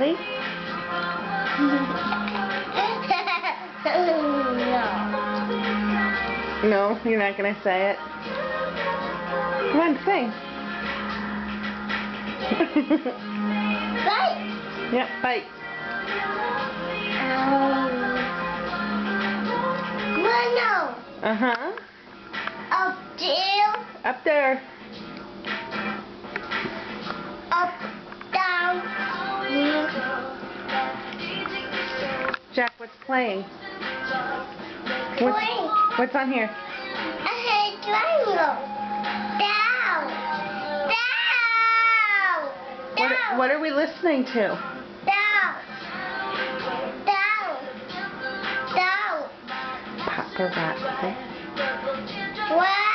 Ready? No. No, you're not going to say it. Come on, sing. Bite. Yep, bite. Bueno. Uh-huh. Up there. Up there. Up, down. Jack, what's playing? Playing. What's on here? I hate triangle. Down. Down. Down. What are we listening to? Down. Down. Down. Paparazzi. What?